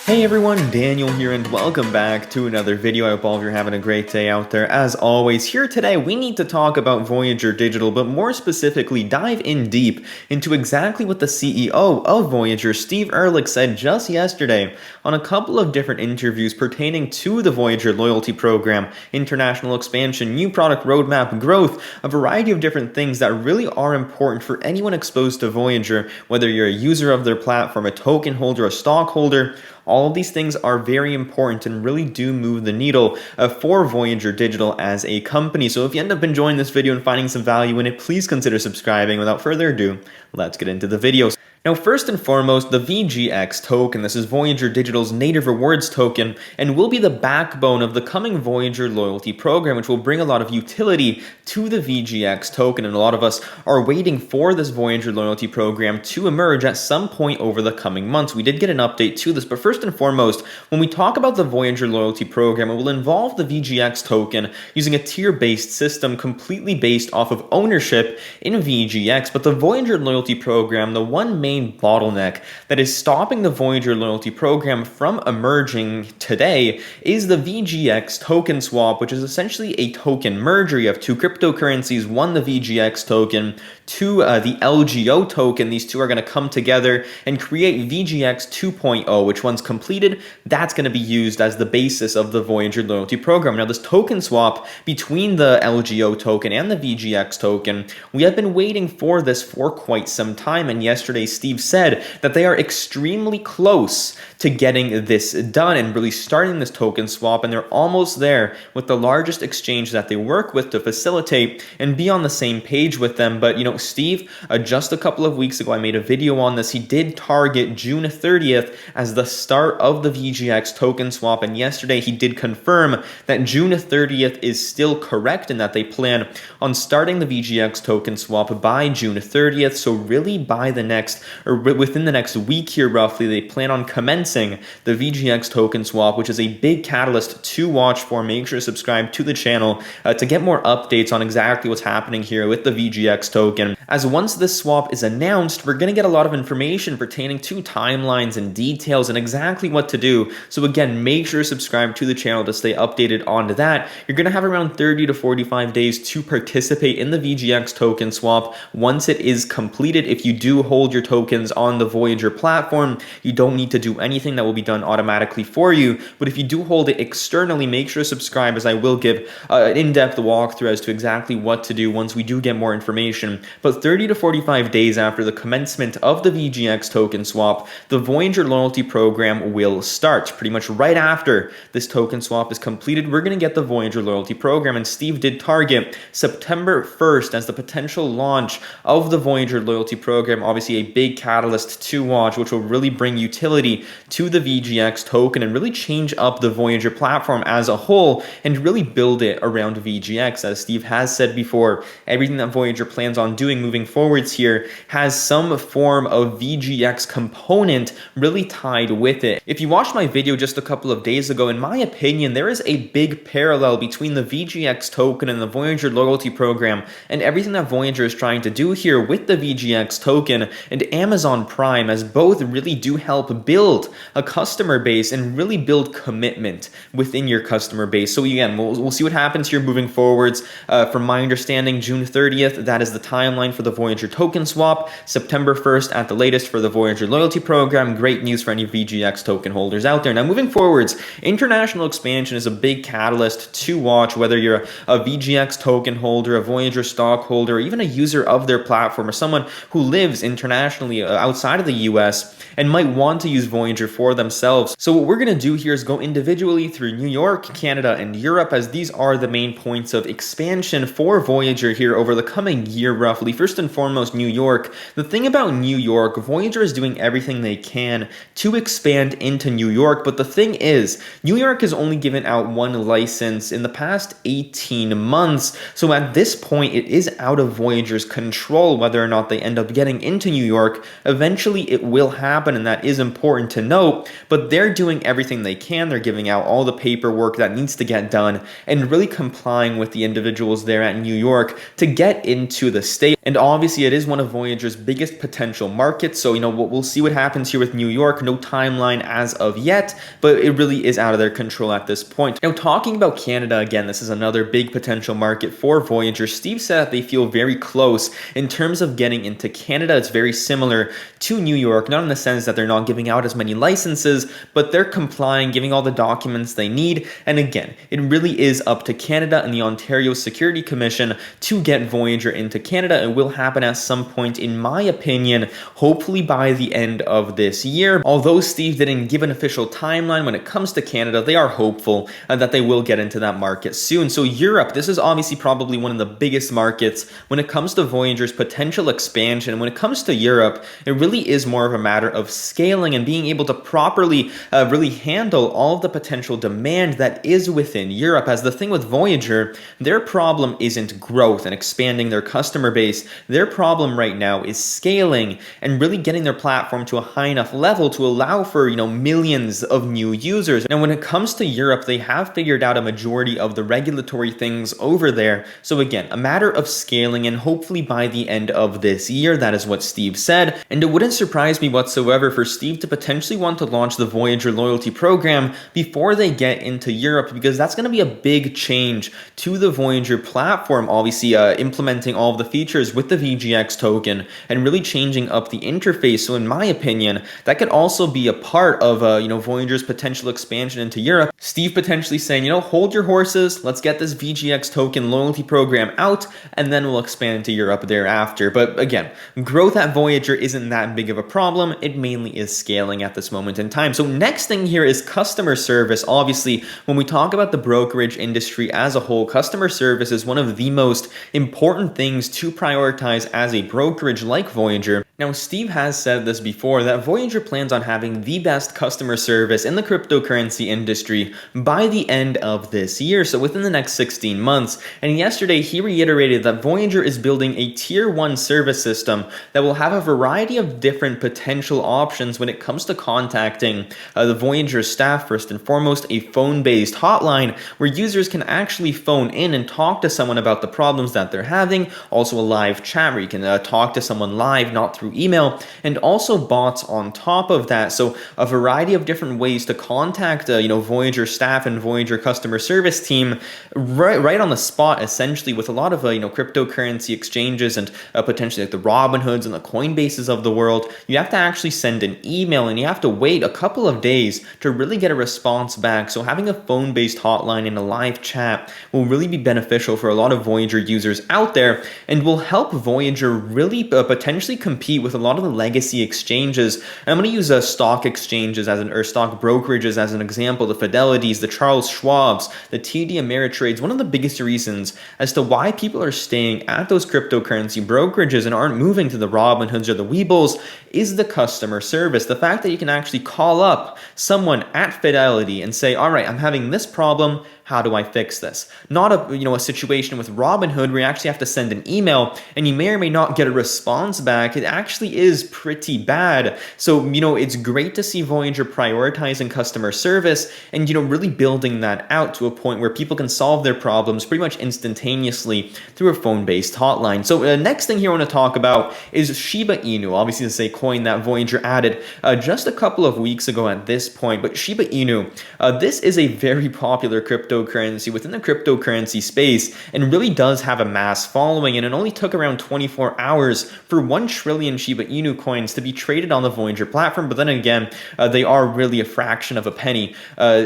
Hey everyone, Daniel here and welcome back to another video. I hope all of you are having a great day out there. As always, here today we need to talk about Voyager Digital, but more specifically dive in deep into exactly what the CEO of Voyager, Steve Ehrlich, said just yesterday on a couple of different interviews pertaining to the Voyager loyalty program, international expansion, new product roadmap, growth, a variety of different things that really are important for anyone exposed to Voyager, whether you're a user of their platform, a token holder, a stockholder. All of these things are very important and really do move the needle for Voyager Digital as a company. So if you end up enjoying this video and finding some value in it, please consider subscribing. Without further ado, let's get into the video. Now, first and foremost, the VGX token. This is Voyager Digital's native rewards token and will be the backbone of the coming Voyager loyalty program, which will bring a lot of utility to the VGX token. And a lot of us are waiting for this Voyager loyalty program to emerge at some point over the coming months. We did get an update to this, but first and foremost, when we talk about the Voyager loyalty program, it will involve the VGX token using a tier-based system completely based off of ownership in VGX. But the Voyager loyalty program, the one main bottleneck that is stopping the Voyager loyalty program from emerging today is the VGX token swap, which is essentially a token merger. You have two cryptocurrencies, one the VGX token, two the LGO token. These two are going to come together and create VGX 2.0, which once completed, that's going to be used as the basis of the Voyager loyalty program. Now, this token swap between the LGO token and the VGX token, we have been waiting for this for quite some time, and yesterday Steve said that they are extremely close to getting this done and really starting this token swap, and they're almost there with the largest exchange that they work with to facilitate and be on the same page with them. But Steve, just a couple of weeks ago, I made a video on this. He did target June 30th as the start of the VGX token swap, and yesterday he did confirm that June 30th is still correct and that they plan on starting the VGX token swap by June 30th. So really by the next, or within the next week here roughly, they plan on commencing the VGX token swap, which is a big catalyst to watch for. Make sure to subscribe to the channel to get more updates on exactly what's happening here with the VGX token. As once this swap is announced, we're going to get a lot of information pertaining to timelines and details and exactly what to do. So again, make sure to subscribe to the channel to stay updated on that. You're going to have around 30 to 45 days to participate in the VGX token swap once it is completed. If you do hold your tokens on the Voyager platform, you don't need to do anything. That will be done automatically for you. But if you do hold it externally, make sure to subscribe, as I will give an in-depth walkthrough as to exactly what to do once we do get more information. But 30 to 45 days after the commencement of the VGX token swap, the Voyager loyalty program will start. Pretty much right after this token swap is completed, we're going to get the Voyager loyalty program, and Steve did target September 1st as the potential launch of the Voyager loyalty program. Obviously a big catalyst to watch, which will really bring utility to the VGX token and really change up the Voyager platform as a whole and really build it around VGX. As Steve has said before, everything that Voyager plans on doing moving forwards here has some form of VGX component really tied with it. If you watched my video just a couple of days ago, in my opinion, there is a big parallel between the VGX token and the Voyager loyalty program and everything that Voyager is trying to do here with the VGX token and Amazon Prime, as both really do help build a customer base and really build commitment within your customer base. So again, we'll see what happens here moving forwards. From my understanding, June 30th, that is the timeline for the Voyager token swap. September 1st at the latest for the Voyager loyalty program. Great news for any VGX token holders out there. Now moving forwards, international expansion is a big catalyst to watch, whether you're a VGX token holder, a Voyager stockholder, or even a user of their platform, or someone who lives internationally outside of the US and might want to use Voyager for themselves. So what we're going to do here is go individually through New York, Canada, and Europe, as these are the main points of expansion for Voyager here over the coming year roughly. First and foremost, New York. The thing about New York, Voyager is doing everything they can to expand into New York, but the thing is, New York has only given out one license in the past 18 months, so at this point it is out of Voyager's control whether or not they end up getting into New York. Eventually it will happen, and that is important to note, but they're doing everything they can. They're giving out all the paperwork that needs to get done and really complying with the individuals there at New York to get into the state. States. And obviously it is one of Voyager's biggest potential markets. So, we'll see what happens here with New York. No timeline as of yet, but it really is out of their control at this point. Now, talking about Canada again, this is another big potential market for Voyager. Steve said that they feel very close in terms of getting into Canada. It's very similar to New York, not in the sense that they're not giving out as many licenses, but they're complying, giving all the documents they need. And again, it really is up to Canada and the Ontario Security Commission to get Voyager into Canada. It will happen at some point, in my opinion, hopefully by the end of this year. Although Steve didn't give an official timeline when it comes to Canada, they are hopeful that they will get into that market soon. So Europe, this is obviously probably one of the biggest markets when it comes to Voyager's potential expansion. When it comes to Europe, it really is more of a matter of scaling and being able to properly really handle all of the potential demand that is within Europe. As the thing with Voyager, their problem isn't growth and expanding their customer base. Their problem right now is scaling and really getting their platform to a high enough level to allow for, millions of new users. And when it comes to Europe, they have figured out a majority of the regulatory things over there. So again, a matter of scaling, and hopefully by the end of this year, that is what Steve said. And it wouldn't surprise me whatsoever for Steve to potentially want to launch the Voyager loyalty program before they get into Europe, because that's going to be a big change to the Voyager platform, obviously implementing all of the features with the VGX token and really changing up the interface. So in my opinion, that could also be a part of Voyager's potential expansion into Europe. Steve potentially saying, hold your horses, let's get this VGX token loyalty program out, and then we'll expand to Europe thereafter. But again, growth at Voyager isn't that big of a problem. It mainly is scaling at this moment in time. So next thing here is customer service. Obviously, when we talk about the brokerage industry as a whole, customer service is one of the most important things to prioritize as a brokerage like Voyager. Now, Steve has said this before, that Voyager plans on having the best customer service in the cryptocurrency industry by the end of this year, so within the next 16 months. And yesterday, he reiterated that Voyager is building a tier 1 service system that will have a variety of different potential options when it comes to contacting the Voyager staff. First and foremost, a phone-based hotline where users can actually phone in and talk to someone about the problems that they're having. Also a live chat where you can talk to someone live, not through email, and also bots on top of that. So a variety of different ways to contact Voyager staff and Voyager customer service team right on the spot, essentially, with a lot of cryptocurrency exchanges and potentially like the Robinhoods and the Coinbases of the world. You have to actually send an email and you have to wait a couple of days to really get a response back. So having a phone-based hotline and a live chat will really be beneficial for a lot of Voyager users out there, and will help Voyager really potentially compete with a lot of the legacy exchanges. And I'm going to use stock exchanges or stock brokerages as an example, the Fidelities, the Charles Schwabs, the TD Ameritrades. One of the biggest reasons as to why people are staying at those cryptocurrency brokerages and aren't moving to the Robinhoods or the Webull is the customer service. The fact that you can actually call up someone at Fidelity and say, all right, I'm having this problem. How do I fix this? Not a situation with Robinhood where you actually have to send an email and you may or may not get a response back. It actually is pretty bad. So, it's great to see Voyager prioritizing customer service and, really building that out to a point where people can solve their problems pretty much instantaneously through a phone-based hotline. So next thing here I want to talk about is Shiba Inu. Obviously, this is a coin that Voyager added just a couple of weeks ago at this point. But Shiba Inu, this is a very popular cryptocurrency within the cryptocurrency space and really does have a mass following. And it only took around 24 hours for 1 trillion Shiba Inu coins to be traded on the Voyager platform. But then again, they are really a fraction of a penny,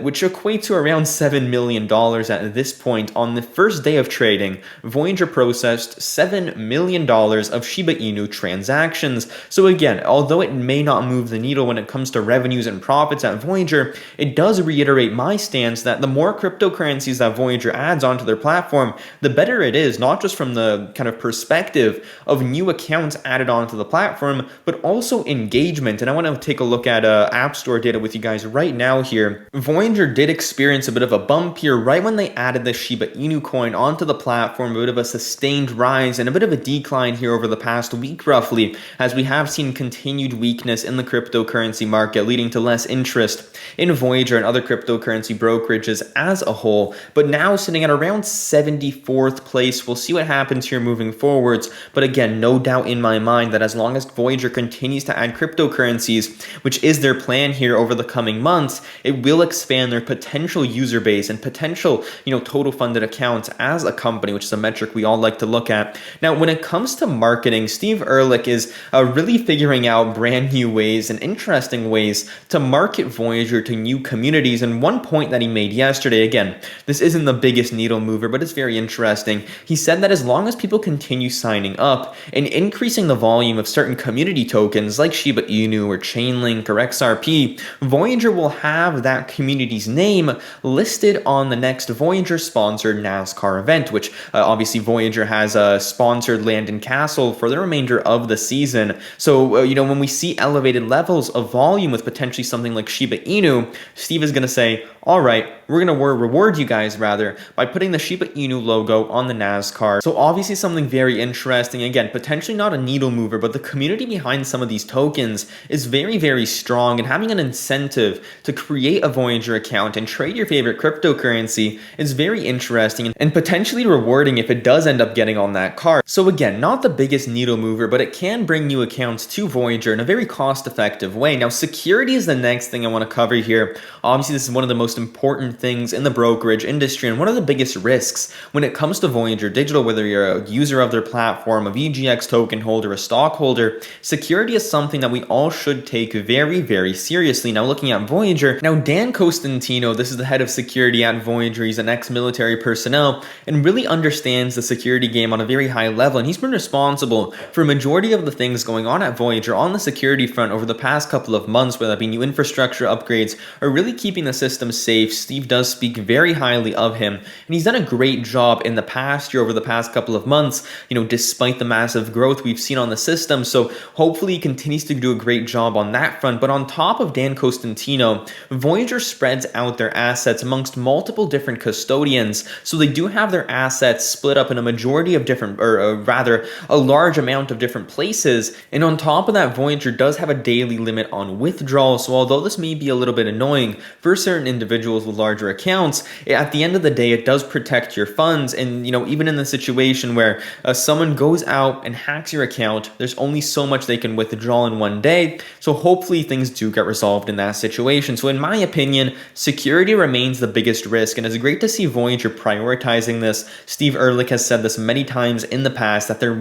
which equates to around $7 million at this point. On the first day of trading, Voyager processed $7 million of Shiba Inu transactions. So again, although it may not move the needle when it comes to revenues and profits at Voyager, it does reiterate my stance that the more cryptocurrencies that Voyager adds onto their platform, the better it is, not just from the kind of perspective of new accounts added onto the platform, but also engagement. And I want to take a look at App Store data with you guys right now here. Voyager did experience a bit of a bump here right when they added the Shiba Inu coin onto the platform, a bit of a sustained rise and a bit of a decline here over the past week roughly, as we have seen continued weakness in the cryptocurrency market, leading to less interest in Voyager and other cryptocurrency brokerages as a whole. whole, but now sitting at around 74th place. We'll see what happens here moving forwards, but again, no doubt in my mind that as long as Voyager continues to add cryptocurrencies, which is their plan here over the coming months, it will expand their potential user base and potential, total funded accounts as a company, which is a metric we all like to look at. Now, when it comes to marketing, Steve Ehrlich is really figuring out brand new ways and interesting ways to market Voyager to new communities. And one point that he made yesterday, again, this isn't the biggest needle mover, but it's very interesting. He said that as long as people continue signing up and increasing the volume of certain community tokens like Shiba Inu or Chainlink or XRP, Voyager will have that community's name listed on the next Voyager sponsored NASCAR event, which obviously Voyager has a sponsored land and castle for the remainder of the season. So, when we see elevated levels of volume with potentially something like Shiba Inu, Steve is going to say, all right, we're going to reward you guys by putting the Shiba Inu logo on the NASCAR. So obviously something very interesting. Again, potentially not a needle mover, but the community behind some of these tokens is very, very strong, and having an incentive to create a Voyager account and trade your favorite cryptocurrency is very interesting and potentially rewarding if it does end up getting on that card. So again, not the biggest needle mover, but it can bring new accounts to Voyager in a very cost-effective way. Now, security is the next thing I want to cover here. Obviously, this is one of the most important things in the brokerage industry and one of the biggest risks when it comes to Voyager Digital, whether you're a user of their platform, a VGX token holder, a stockholder. Security is something that we all should take very, very seriously. Now, looking at Voyager, now Dan Costantino, this is the head of security at Voyager. He's an ex-military personnel and really understands the security game on a very high level, and he's been responsible for a majority of the things going on at Voyager on the security front over the past couple of months, whether that be new infrastructure upgrades or really keeping the system safe. Steve does speak very highly of him, and he's done a great job in the past year, over the past couple of months, despite the massive growth we've seen on the system. So hopefully he continues to do a great job on that front. But on top of Dan Costantino, Voyager spreads out their assets amongst multiple different custodians. So they do have their assets split up in a majority of different, or rather a large amount of different places. And on top of that, Voyager does have a daily limit on withdrawal. So although this may be a little bit annoying for certain individuals with larger accounts, at the end of the day, it does protect your funds. And, even in the situation where someone goes out and hacks your account, there's only so much they can withdraw in one day. So hopefully things do get resolved in that situation. So in my opinion, security remains the biggest risk, and it's great to see Voyager prioritizing this. Steve Ehrlich has said this many times in the past, that their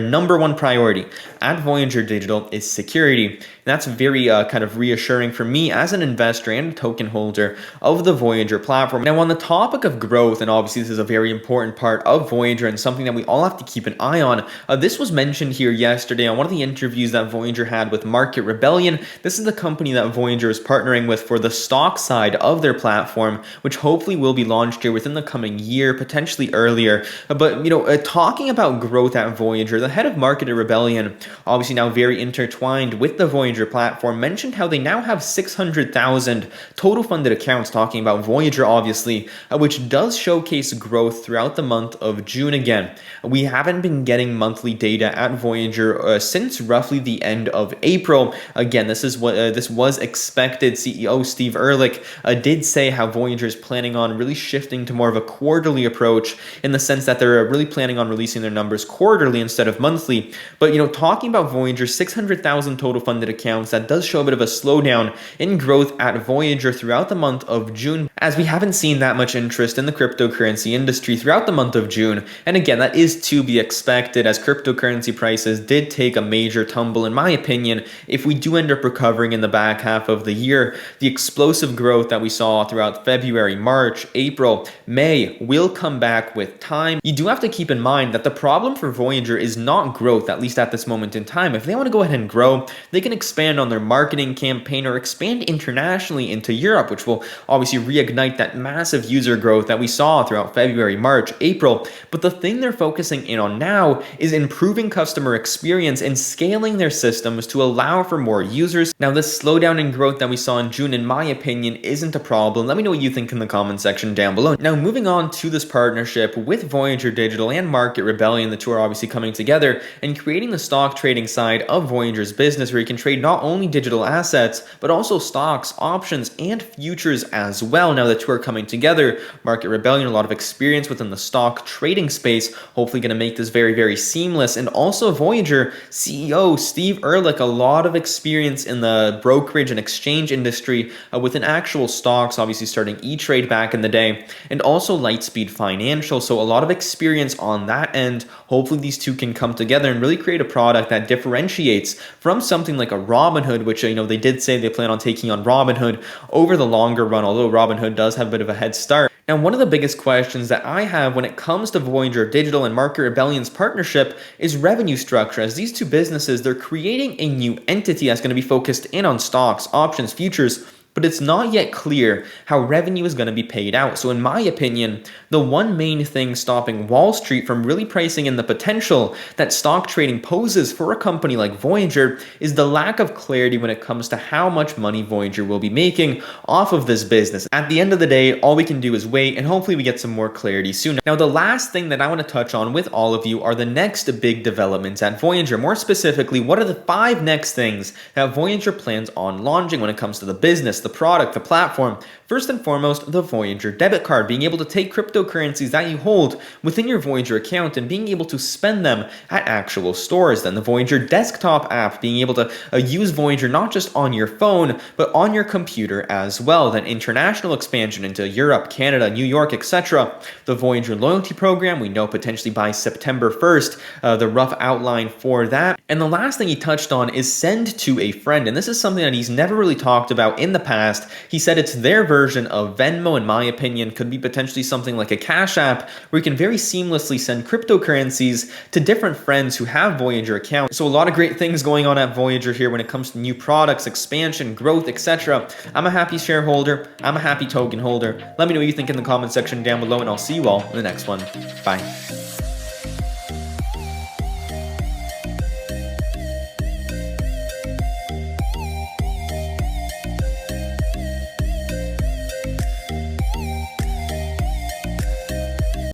number one priority at Voyager Digital is security. And that's very kind of reassuring for me as an investor and a token holder of the Voyager platform. Now, on the topic of growth, and obviously this is a very important part of Voyager and something that we all have to keep an eye on, this was mentioned here yesterday on one of the interviews that Voyager had with Market Rebellion. This is the company that Voyager is partnering with for the stock side of their platform, which hopefully will be launched here within the coming year, potentially earlier. But, talking about growth at Voyager, the head of Market Rebellion, obviously now very intertwined with the Voyager platform, mentioned how they now have 600,000 total funded accounts, talking about Voyager obviously, which does showcase growth throughout the month of June. Again, we haven't been getting monthly data at Voyager since roughly the end of April. Again, this was expected. CEO Steve Ehrlich did say how Voyager is planning on really shifting to more of a quarterly approach, in the sense that they're really planning on releasing their numbers quarterly instead of monthly. But talking about Voyager, 600,000 total funded accounts, that does show a bit of a slowdown in growth at Voyager throughout the month of June, as we haven't seen that much interest in the cryptocurrency industry throughout the month of June. And again, that is to be expected, as cryptocurrency prices did take a major tumble, in my opinion. If we do end up recovering in the back half of the year, the explosive growth that we saw throughout February, March, April, May will come back with time. You do have to keep in mind that the problem for Voyager is not growth, at least at this moment in time. If they want to go ahead and grow, they can expand on their marketing campaign or expand internationally into Europe, which will obviously reignite that massive user growth that we saw throughout February, March, April. But the thing they're focusing in on now is improving customer experience and scaling their systems to allow for more users. Now, this slowdown in growth that we saw in June, in my opinion, isn't a problem. Let me know what you think in the comment section down below. Now, moving on to this partnership with Voyager Digital and Market Rebellion, the two are obviously coming together and creating the stock trading side of Voyager's business, where you can trade not only digital assets, but also stocks, options, and futures as well. Now, the two are coming together. Market Rebellion, a lot of experience within the stock trading space, hopefully going to make this very, very seamless. And also Voyager CEO Steve Ehrlich, a lot of experience in the brokerage and exchange industry within actual stocks, obviously starting E-Trade back in the day, and also Lightspeed Financial. So a lot of experience on that end. Hopefully these two can come together and really create a product that differentiates from something like a Robinhood, which, they did say they plan on taking on Robinhood over the longer run, although Robinhood does have a bit of a head start. Now, one of the biggest questions that I have when it comes to Voyager Digital and Market Rebellion's partnership is revenue structure. As these two businesses, they're creating a new entity that's going to be focused in on stocks, options, futures, but it's not yet clear how revenue is going to be paid out. So in my opinion, the one main thing stopping Wall Street from really pricing in the potential that stock trading poses for a company like Voyager is the lack of clarity when it comes to how much money Voyager will be making off of this business. At the end of the day, all we can do is wait, and hopefully we get some more clarity soon. Now, the last thing that I want to touch on with all of you are the next big developments at Voyager. More specifically, what are the 5 next things that Voyager plans on launching when it comes to the business, the product, the platform? First and foremost, the Voyager debit card, being able to take cryptocurrencies that you hold within your Voyager account and being able to spend them at actual stores. Then the Voyager desktop app, being able to use Voyager not just on your phone, but on your computer as well. Then international expansion into Europe, Canada, New York, etc. The Voyager loyalty program, we know potentially by September 1st, the rough outline for that. And the last thing he touched on is send to a friend. And this is something that he's never really talked about in the past. He said it's their version of Venmo, in my opinion, could be potentially something like a Cash App where you can very seamlessly send cryptocurrencies to different friends who have Voyager accounts. So a lot of great things going on at Voyager here when it comes to new products, expansion, growth, etc. I'm a happy shareholder. I'm a happy token holder. Let me know what you think in the comment section down below, and I'll see you all in the next one. Bye.